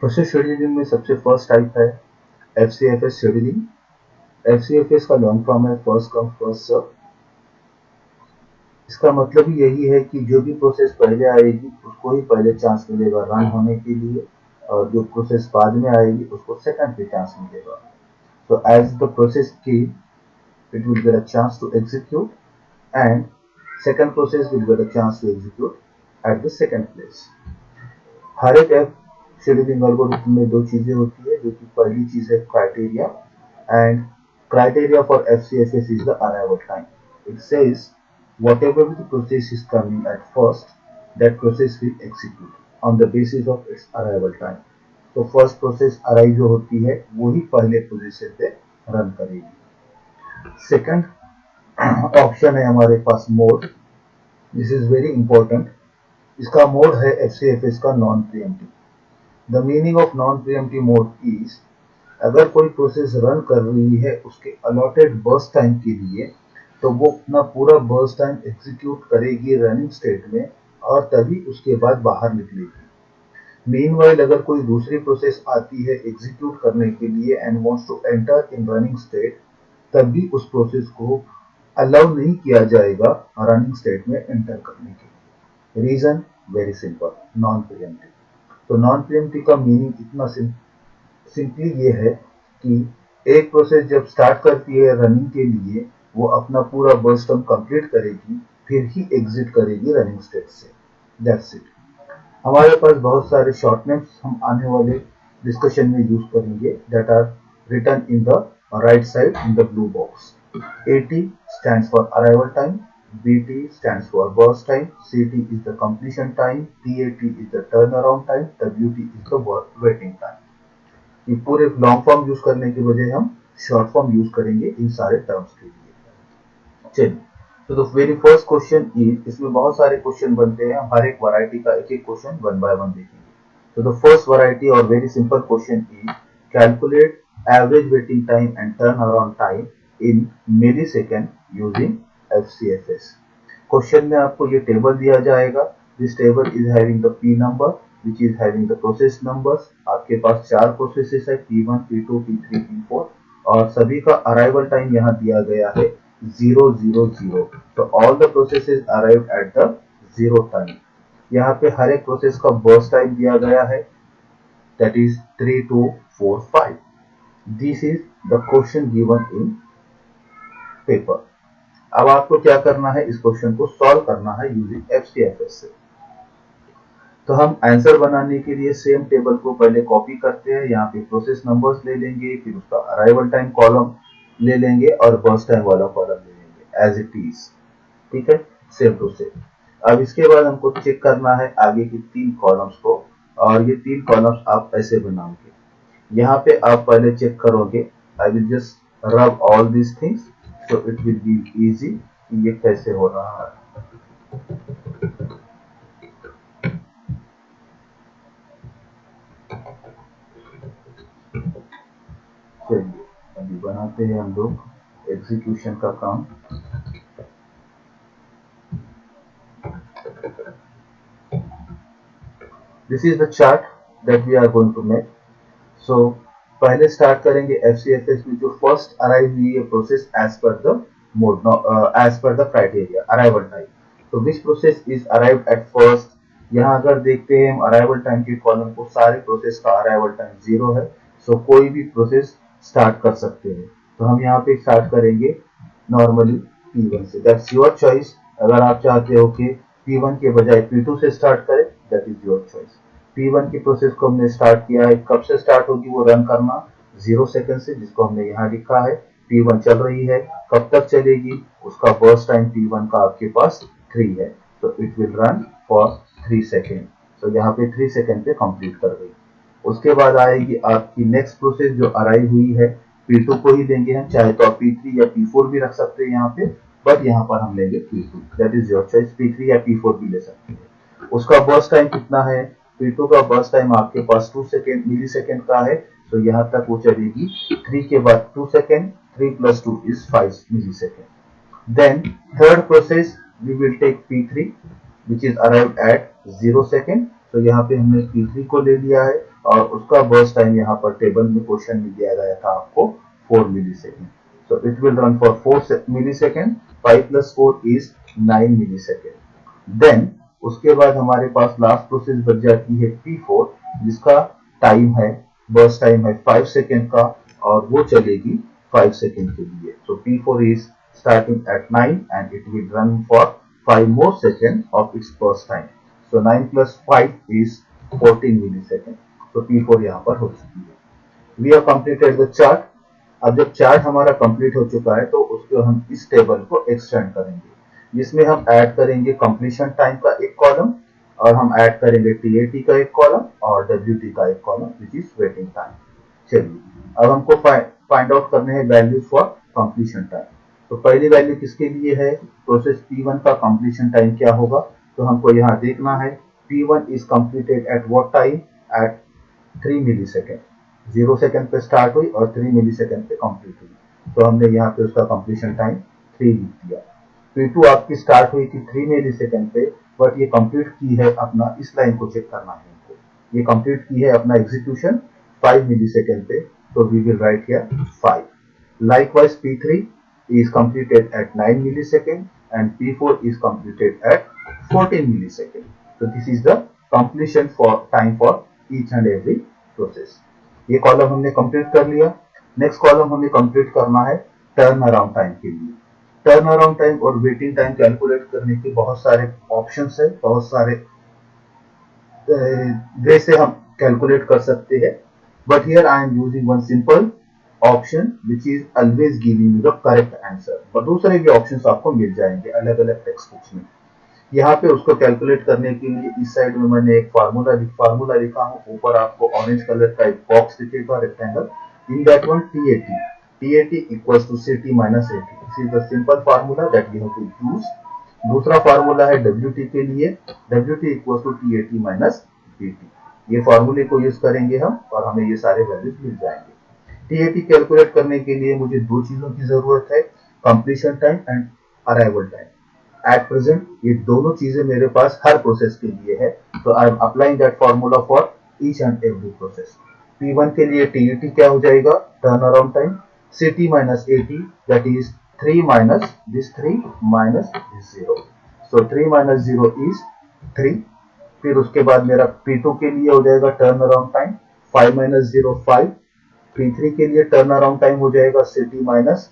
Process scheduling में सबसे first type है FCFS शेड्यूलिंग। FCFS का लॉन्ग फॉर्म है फर्स्ट कम फर्स्ट सर्व। इसका मतलब ही यही है कि जो भी प्रोसेस पहले आएगी उसको ही पहले चांस मिलेगा रन होने के लिए, और जो प्रोसेस बाद में आएगी उसको सेकंड पे चांस मिलेगा। So as the process came, it will get a chance to execute, and second process will get a chance to execute at the second place. हर एक ऐप शेड्यूलिंग एल्गोरिथम में दो चीजें होती है, जो कि पहली चीज है criteria, and criteria for FCFS is the arrival time. It says whatever the process is coming at first, that process will execute on the basis of its arrival time. तो फर्स्ट प्रोसेस अराइव जो होती है वही पहले position पे run करेगी। Second option है हमारे पास mode. This is very important. इसका मोड है FCFS का non preemptive. The meaning of non preemptive mode is, अगर कोई प्रोसेस रन कर रही है उसके अलॉटेड बर्स्ट टाइम के लिए, तो वो अपना पूरा बर्स्ट टाइम एग्जीक्यूट करेगी रनिंग स्टेट में, और तभी उसके बाद बाहर निकलेगी। मीनवाइल अगर कोई दूसरी प्रोसेस आती है एग्जीक्यूट करने के लिए and wants to enter in running state, तब भी उस प्रोसेस को अलाउ नहीं किया जाएगा रनिंग स्टेट में एंटर करने के लिए। Reason very simple, non preemptive. तो नॉन प्रीएम्प्टिव का मीनिंग इतना सिंपली ये है कि एक प्रोसेस जब स्टार्ट करती है रनिंग के लिए, वो अपना पूरा बर्स्ट टाइम कंप्लीट करेगी, फिर ही एग्जिट करेगी रनिंग स्टेट से। That's it. हमारे पास बहुत सारे शॉर्ट नेम्स हम आने वाले डिस्कशन में यूज करेंगे, that are written in the right side in the blue box. AT stands for arrival time, BT stands for burst time, CT is the completion time, TAT is the turnaround time, WT is the waiting time। ये पूरे long form use करने के बजाय हम short form use करेंगे इन सारे terms के लिए। चलिए, तो the very first question is, इसमें बहुत सारे क्वेश्चन बनते हैं, हम हर एक वैरायटी का एक एक क्वेश्चन वन बाय वन देखेंगे। तो द फर्स्ट वैरायटी और very simple question is, calculate average waiting time and turn around time in millisecond using FCFS। Question में आपको ये टेबल दिया जाएगा। This table is having the P number which is having the process numbers। आपके पास चार processes है, P1, P2, P3, P4, और सभी का अराइवल टाइम यहाँ दिया गया है 000। तो all the processes arrive at the 0 time. यहाँ पे हर एक प्रोसेस का बर्स्ट टाइम दिया गया है, that is 3, 2, 4, 5। This is the question given in paper. अब आपको क्या करना है, इस क्वेश्चन को सॉल्व करना है यूजिंग FCFS से। तो हम आंसर बनाने के लिए सेम टेबल को पहले कॉपी करते हैं, यहाँ पे प्रोसेस नंबर्स ले लेंगे, फिर उसका अराइवल टाइम कॉलम ले लेंगे और बर्स्ट टाइम वाला कॉलम ले लेंगे एज इट इज। ठीक है, सेम टू सेम। अब इसके बाद हमको चेक करना है आगे की तीन कॉलम्स को, और ये तीन कॉलम्स आप ऐसे बनाओगे। यहाँ पे आप पहले चेक करोगे, आई विल जस्ट रब all this things so it will be easy कि ये कैसे हो रहा है। चलिए, अभी बनाते हैं हम लोग एग्जीक्यूशन का काम। This is the chart that we are going to make. So पहले स्टार्ट करेंगे FCFS में जो फर्स्ट अराइव हुई है process as per the mode, as per the criteria arrival time. तो which process is arrive at first. यहाँ अगर देखते हैं हम अराइवल टाइम के कॉलम को, सारे प्रोसेस का अराइवल टाइम 0 है। सो कोई भी प्रोसेस स्टार्ट कर सकते हैं। तो हम यहाँ पे स्टार्ट करेंगे नॉर्मली P1 से, दैट्स योर चॉइस। अगर आप चाहते हो कि P1 के बजाय P2 से स्टार्ट करें, that is your choice. P1 की प्रोसेस को हमने स्टार्ट किया है, कब से स्टार्ट होगी वो रन करना, 0 सेकंड से, जिसको हमने यहाँ लिखा है। P1 चल रही है, कब तक चलेगी, उसका बर्स्ट टाइम P1 का आपके पास 3 है, तो it will run for 3 second. तो यहाँ पे 3 सेकेंड पे कंप्लीट कर गई। उसके बाद आएगी आपकी नेक्स्ट प्रोसेस जो अराइव हुई है, P2 को ही देंगे हम, चाहे तो आप P3 या P4 भी रख सकते हैं यहाँ पे, बट यहाँ पर हम लेंगे P2, that is your choice. P3 या P4 भी ले सकते हैं। उसका बर्स्ट टाइम कितना है, P2 का बर्स्ट टाइम आपके पास 2 सेकेंड मिली सेकेंड का है, तो यहाँ तक वो चलेगी। 3 के बाद 2 second, 3 + 2 is 5 millisecond. Then third process we will take P3 which is arrived at 0 second. तो यहाँ पे हमने P3 को ले लिया है, और उसका बर्स्ट टाइम यहाँ पर टेबल में क्वेश्चन में दिया गया था आपको 4 millisecond. So it will run for 4 millisecond, 5 + 4 is 9 millisecond. देन उसके बाद हमारे पास लास्ट प्रोसेस बच जाती है P4, जिसका टाइम है, बर्स्ट टाइम है 5 सेकेंड का, और वो चलेगी 5 सेकेंड के लिए। सो P4 is starting at 9 and it will run for 5 more seconds of its burst time. So 9 plus 5 is 14 millisecond. So P4 यहाँ पर हो चुकी है। We have completed the chart. अब जब चार्ट हमारा कंप्लीट हो चुका है तो उसको हम इस टेबल को एक्सटेंड करेंगे, जिसमें हम ऐड करेंगे कंप्लीशन टाइम का एक कॉलम, और हम ऐड करेंगे TAT का एक कॉलम और WT का एक column, which is waiting time. चलिए, अब हमको फाइंड आउट करने हैं वैल्यूज फॉर कंप्लीशन टाइम। तो पहली वैल्यू किसके लिए है, प्रोसेस P1 का कंप्लीशन टाइम क्या होगा, तो हमको यहाँ देखना है P1 is completed at what time, at 3 millisecond. 0 second पे स्टार्ट हुई और 3 मिलीसेकेंड पे कंप्लीट हुई, तो हमने यहाँ पे उसका कंप्लीशन टाइम 3 लिख दिया। P2 आपकी स्टार्ट हुई थी 3 मिलीसेकेंड पे, बट ये कंप्लीट की है अपना, इस लाइन को चेक करना है हमको, ये कंप्लीट की है अपना एग्जीक्यूशन 5 मिलीसेकेंड पे, तो we will write here 5। Likewise, P3 is completed at 9 millisecond and P4 is completed at 14 millisecond. So this is the completion for time for each and every process. ये column हमने complete कर लिया। Next column हमें complete करना है turn around time के लिए। Turn around time और वेटिंग टाइम कैलकुलेट करने के बहुत सारे ऑप्शंस है, बहुत सारे वे से हम कैलकुलेट कर सकते हैं, but here I am using one simple option which is always giving you the correct answer. और दूसरे भी ऑप्शंस आपको मिल जाएंगे अलग अलग टेक्स्ट बुक्स में। यहाँ पे उसको कैलकुलेट करने के लिए इस साइड में मैंने एक फार्मूला लिखा हूँ, ऊपर आपको ऑरेंज कलर का एक बॉक्स दिखेगा rectangle, in that one TAT equals to CT minus AT। This is the simple formula that we have to use. दूसरा फार्मूला है WT के लिए, WT equals to TAT minus BT। ये फार्मूले को यूज करेंगे हम और हमें ये सारे वैल्यूज मिल जाएंगे। TAT कैलकुलेट करने के लिए मुझे दो चीजों की जरूरत है, completion time and arrival time. At present ये दोनों चीजें मेरे पास हर प्रोसेस के लिए है, तो I am applying that formula for each and every process. P1 के लिए TAT क्या हो जाएगा, turn around time, CT minus AT, that is 3 minus this 3 minus this 0, so 3 minus 0 is 3। फिर उसके बाद मेरा P2 के लिए हो जाएगा turn around time 5 minus 0 5। P3 के लिए टर्न अराउंड टाइम हो जाएगा CT माइनस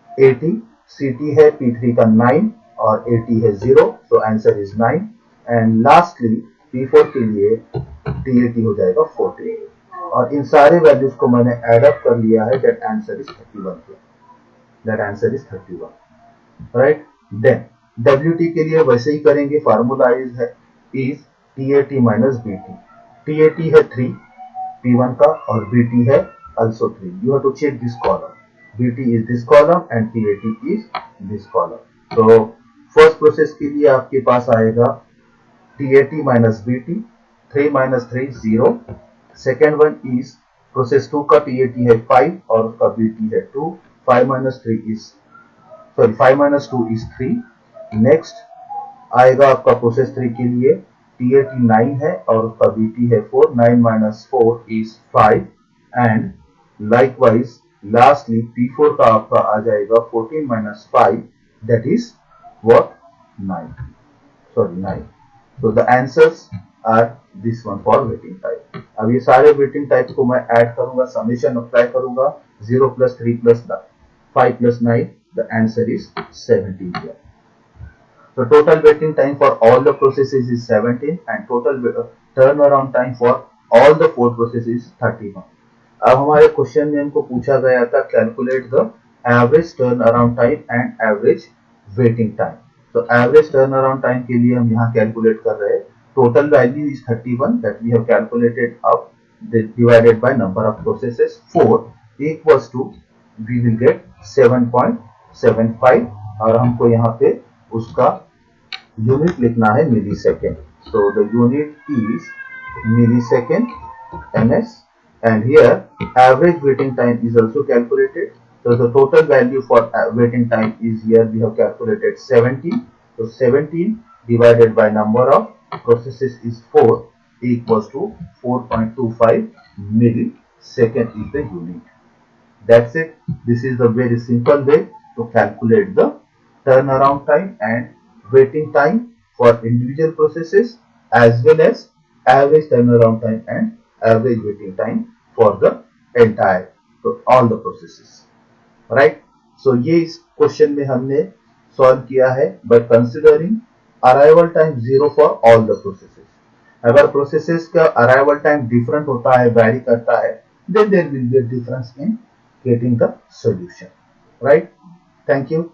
AT, CT है P3 का 9 और AT है 0, so answer is 9। And lastly P4 के लिए TAT हो जाएगा 14, और इन सारे वैल्यूज को मैंने एड अप कर लिया है, that answer is 31। That answer is 31, right? Then WT के लिए वैसे ही करेंगे, formula is TAT minus BT। TAT है 3 P1 का और BT है also 3। You have to check this column. BT is this column and TAT is this column. So first process के लिए आपके पास आएगा TAT minus BT, 3 minus 3 0। Second one is process 2 का TAT है 5 और उसका BT है 2। 5 minus 3 is, sorry, 5 minus 2 is 3। Next आएगा आपका प्रोसेस 3 के लिए TAT 9 है और उसका BT है 4। 9 minus 4 is 5। And likewise lastly P4 का आपका आ जाएगा 14 minus 5, that is what 9, sorry 9। So the answers are this one for waiting type। अब ये सारे waiting types को मैं ऐड करूंगा, समेशन अप्लाई करूंगा, 0 plus 3 plus 5 plus 9, the answer is 17 here। So total waiting time for all the processes is 17 and total turnaround time for all the 4 processes is 31। अब हमारे question में हमको पूछा गया था calculate the average turn around time and average waiting time. तो average turn around time के लिए हम यहाँ कैलकुलेट कर रहे हैं, total value is 31 that we have calculated up divided by number of processes 4 equals to we will get 7.75, और हमको यहाँ पे उसका यूनिट लिखना है millisecond. So the unit is millisecond ms, and here average waiting time is also calculated। So the total value for waiting time is, here we have calculated 17। So 17 divided by number of processes is 4, equals to 4.25 millisecond is the unit. That's it. This is the very simple way to calculate the turnaround time and waiting time for individual processes, as well as average turnaround time and average waiting time for the entire, so all the processes. Right, so ये इस question में हमने solve किया है by considering arrival time zero for all the processes. अगर processes का arrival time different होता है, वैरी करता है, then there will be a difference in getting the solution. Right, thank you.